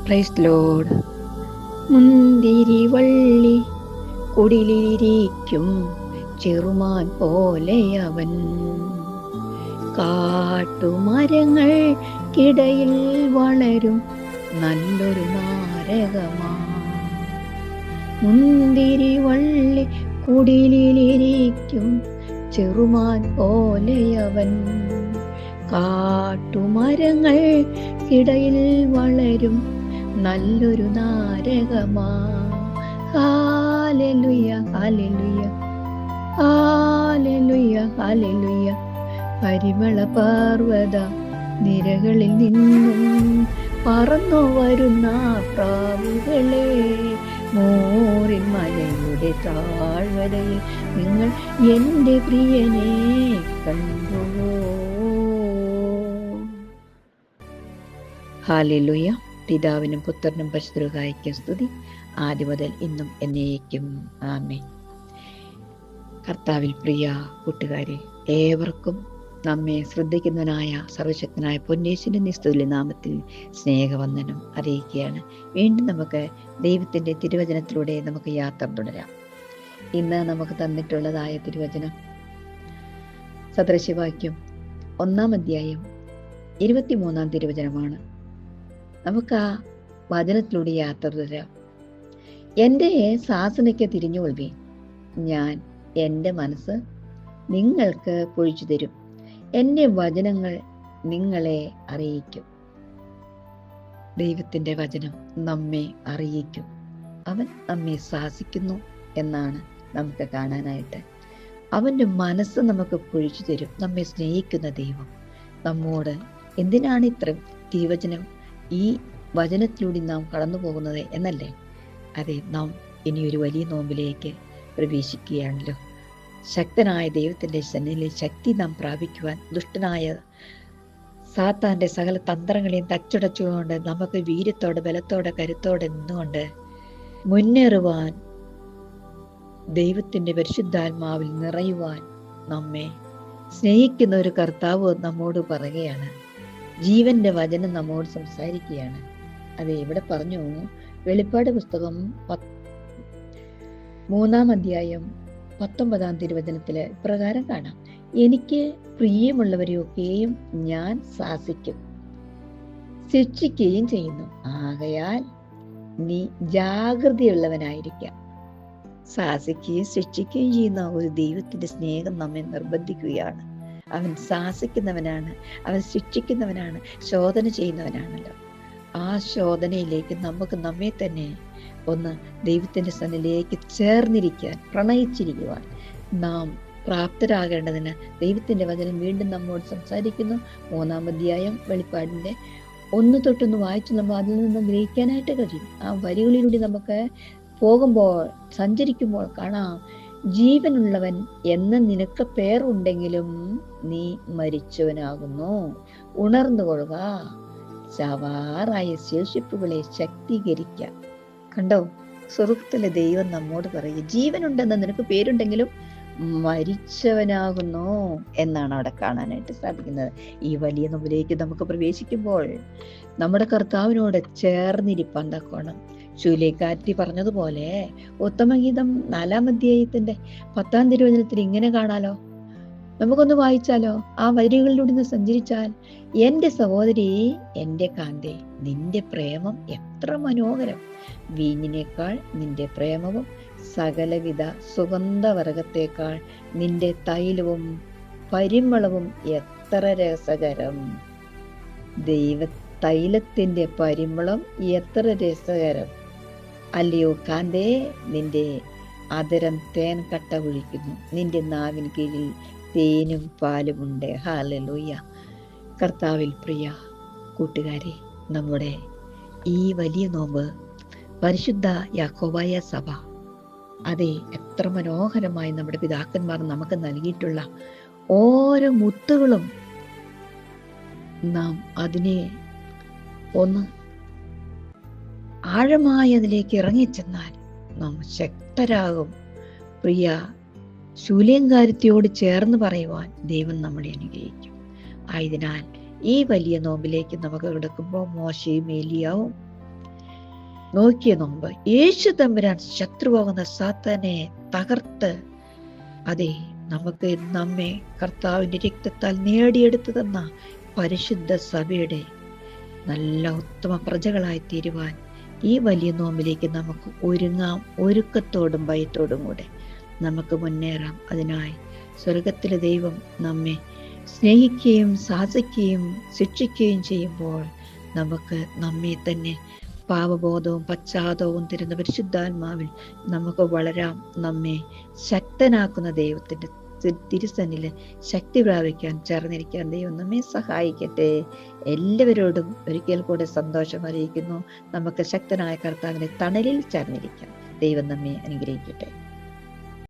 Praise Lord. മുന്തിരിവള്ളി കുടിലിരിക്കും ചെറുമാൻ പോലെയവൻ, കാട്ടുമരങ്ങൾക്കിടയിൽ വളരും നല്ലൊരു നാരകമാ. മുന്തിരിവള്ളി കുടിലിരിക്കും ചെറുമാൻ പോലെയവൻ, കാട്ടുമരങ്ങൾക്കിടയിൽ വളരും നല്ലൊരു നാരകമാ. Hallelujah hallelujah hallelujah hallelujah. പരിമള പർവ്വത നിരകളിൽ നിന്നും പറന്നു വരുന്ന പ്രാവുകളെ, മോറിൻ മലയുടെ താഴ്വരയിൽ നിങ്ങൾ എൻ്റെ പ്രിയനെ കണ്ടുവോ. ഹല്ലേലൂയ. പിതാവിനും പുത്രനും പരിശുദ്ധരൂഹായിക്കും സ്തുതി, ആദ്യം മുതൽ ഇന്നും എന്നേക്കും ആമേൻ. കർത്താവിൽ പ്രിയ കൂട്ടുകാരെ, ഏവർക്കും നമ്മെ ശ്രദ്ധിക്കുന്നവനായ സർവശക്തനായ പൊന്നേശുവിന്റെ നിസ്തുല്യ നാമത്തിൽ സ്നേഹവന്ദനം അറിയിക്കുകയാണ്. വീണ്ടും നമുക്ക് ദൈവത്തിന്റെ തിരുവചനത്തിലൂടെ നമുക്ക് യാത്ര തുടരാം. ഇന്ന് നമുക്ക് തന്നിട്ടുള്ളതായ തിരുവചനം സദൃശവാക്യം 1-ാം അധ്യായം 23-ാം തിരുവചനമാണ്. നമുക്ക് ആ വചനത്തിലൂടെ യാത്ര തുടരാം. എൻ്റെ ശാസനയ്ക്ക് തിരിഞ്ഞുകൊള്ളുവീൻ, ഞാൻ എൻ്റെ മനസ്സ് നിങ്ങൾക്ക് പൊഴിച്ചു തരും, എൻ്റെ വചനങ്ങൾ നിങ്ങളെ അറിയിക്കും. ദൈവത്തിൻ്റെ വചനം നമ്മെ അറിയിക്കും. അവൻ നമ്മെ ശാസിക്കുന്നു എന്നാണ് നമുക്ക് കാണാനായിട്ട്. അവൻ്റെ മനസ്സ് നമുക്ക് പൊഴിച്ചു തരും. നമ്മെ സ്നേഹിക്കുന്ന ദൈവം നമ്മോട് എന്തിനാണ് ഇത്ര തിരുവചനം ഈ വചനത്തിലൂടെ നാം കടന്നു പോകുന്നത് എന്നല്ലേ? അതെ, നാം ഇനിയൊരു വലിയ നോമ്പിലേക്ക് പ്രവേശിക്കുകയാണല്ലോ. ശക്തനായ ദൈവത്തിൻ്റെ സന്നിധിയിൽ ശക്തി നാം പ്രാപിക്കുവാൻ ദുഷ്ടനായ സാത്താൻ്റെ സകല തന്ത്രങ്ങളെയും തച്ചുടച്ചുകൊണ്ട് നമുക്ക് വീര്യത്തോടെ ബലത്തോടെ കരുത്തോടെ നിന്നുകൊണ്ട് മുന്നേറുവാൻ, ദൈവത്തിൻ്റെ പരിശുദ്ധാത്മാവിൽ നിറയുവാൻ നമ്മെ സ്നേഹിക്കുന്ന ഒരു കർത്താവ് നമ്മോട് പറയുകയാണ്. ജീവന്റെ വചനം നമ്മോട് സംസാരിക്കുകയാണ്. അത് ഇവിടെ പറഞ്ഞു. വെളിപ്പാട് പുസ്തകം 3-ാം അധ്യായം 19-ാം തിരുവചനത്തില് പ്രകാരം കാണാം: എനിക്ക് പ്രിയമുള്ളവരെയൊക്കെയും ഞാൻ ശാസിക്കും, ശിക്ഷിക്കുകയും ചെയ്യുന്നു. ആകയാൽ നീ ജാഗ്രതയുള്ളവനായിരിക്കാം. ശാസിക്കുകയും ശിക്ഷിക്കുകയും ചെയ്യുന്ന ഒരു ദൈവത്തിന്റെ സ്നേഹം നമ്മെ നിർബന്ധിക്കുകയാണ്. അവൻ ശാസിക്കുന്നവനാണ്, അവൻ ശിക്ഷിക്കുന്നവനാണ്, ശോധന ചെയ്യുന്നവനാണല്ലോ. ആ ശോധനയിലേക്ക് നമുക്ക് നമ്മെ തന്നെ ഒന്ന് ദൈവത്തിന്റെ സന്നിധിയിലേക്ക് ചേർന്നിരിക്കാൻ, പ്രണയിച്ചിരിക്കുവാൻ നാം പ്രാപ്തരാകേണ്ടതിന് ദൈവത്തിന്റെ വചനം വീണ്ടും നമ്മോട് സംസാരിക്കുന്നു. 3-ാം അധ്യായം വെളിപ്പാടിന്റെ 1 തൊട്ടൊന്ന് വായിച്ച് നമ്മൾ അതിൽ നിന്ന് ഗ്രഹിക്കാനായിട്ട് കഴിയും. ആ വരികളിലൂടെ നമുക്ക് പോകുമ്പോൾ, സഞ്ചരിക്കുമ്പോൾ കാണാം: ജീവനുള്ളവൻ എന്ന് നിനക്ക് പേരുണ്ടെങ്കിലും നീ മരിച്ചവനാകുന്നു. ഉണർന്നുകൊള്ളുക, ചവാറായ ശേഷിപ്പുകളെ ശക്തീകരിക്കാം. കണ്ടോ, സ്വർഗ്ഗത്തിലെ ദൈവം നമ്മോട് പറയുക, ജീവനുണ്ടെന്ന് നിനക്ക് പേരുണ്ടെങ്കിലും മരിച്ചവനാകുന്നു എന്നാണ് അവിടെ കാണാനായിട്ട് സാധിക്കുന്നത്. ഈ വലിയ നോമ്പിലേക്ക് നമുക്ക് പ്രവേശിക്കുമ്പോൾ നമ്മുടെ കർത്താവിനോട് ചേർന്നിരിപ്പാൻ തക്കോണം ചൂലേക്കാറ്റി പറഞ്ഞതുപോലെ ഉത്തമഗീതം 4-ാം അധ്യായത്തിന്റെ 10-ാം തിരുവചനത്തിൽ ഇങ്ങനെ കാണാലോ. നമുക്കൊന്ന് വായിച്ചാലോ? ആ വരികളിലൂടെ നിന്ന് സഞ്ചരിച്ചാൽ: എൻ്റെ സഹോദരി, എൻ്റെ കാന്തേ, നിന്റെ പ്രേമം എത്ര മനോഹരം! വീഞ്ഞിനേക്കാൾ നിന്റെ പ്രേമവും സകലവിധ സുഗന്ധവർഗത്തേക്കാൾ നിന്റെ തൈലവും പരിമളവും എത്ര രസകരം! ദൈവ തൈലത്തിന്റെ പരിമളം എത്ര രസകരം അല്ലയോ കാന്തേ! നിന്റെ അതരം തേൻ കട്ട ഒഴിക്കുന്നു, നിന്റെ നാവിൻ കീഴിൽ തേനും പാലുമുണ്ട്. ഹല്ലേലൂയ. കർത്താവിൽ പ്രിയ കൂട്ടുകാരെ, നമ്മുടെ ഈ വലിയ നോമ്പ് പരിശുദ്ധ യാക്കോബായ സഭ, അതെ, എത്ര മനോഹരമായി നമ്മുടെ പിതാക്കന്മാർ നമുക്ക് നൽകിയിട്ടുള്ള ഓരോ മുത്തുകളും നാം അതിനെ ഒന്ന് ആഴമായി അതിലേക്ക് ഇറങ്ങിച്ചെന്നാൽ നാം ശക്തരാകും. പ്രിയ ശൂലേങ്കാരത്തിയോട് ചേർന്ന് പറയുവാൻ ദൈവം നമ്മളെ അനുഗ്രഹിക്കും. ആയതിനാൽ ഈ വലിയ നോമ്പിലേക്ക് നമുക്ക് കിടക്കുമ്പോൾ മോശയും ഏലിയാവും നോക്കിയ നോമ്പ്. യേശു തമ്പുരാൻ ശത്രുവാകുന്ന സാത്താനെ തകർത്ത്, അതെ, നമുക്ക് നമ്മെ കർത്താവിന്റെ രക്തത്താൽ നേടിയെടുത്തു തന്ന പരിശുദ്ധ സഭയുടെ നല്ല ഉത്തമ പ്രജകളായി തീരുവാൻ ഈ വലിയ നോമ്പിലേക്ക് നമുക്ക് ഒരുങ്ങാം. ഒരുക്കത്തോടും ഭയത്തോടും കൂടെ നമുക്ക് മുന്നേറാം. അതിനായി സ്വർഗത്തിലെ ദൈവം നമ്മെ സ്നേഹിക്കുകയും ശാസിക്കുകയും ശിക്ഷിക്കുകയും ചെയ്യുമ്പോൾ നമുക്ക് നമ്മെ തന്നെ പാപബോധവും പശ്ചാത്തലവും തരുന്ന പരിശുദ്ധാത്മാവിൽ നമുക്ക് വളരാം. നമ്മെ ശക്തനാക്കുന്ന ദൈവത്തിന്റെ തിരുസന്നില് ശക്തി പ്രാപിക്കാൻ ചേർന്നിരിക്കാൻ ദൈവം നമ്മെ സഹായിക്കട്ടെ. എല്ലാവരോടും ഒരിക്കൽ കൂടെ സന്തോഷം അറിയിക്കുന്നു. നമുക്ക് ശക്തനായ കർത്താവിന്റെ തണലിൽ ചേർന്നിരിക്കാം. ദൈവം നമ്മെ അനുഗ്രഹിക്കട്ടെ.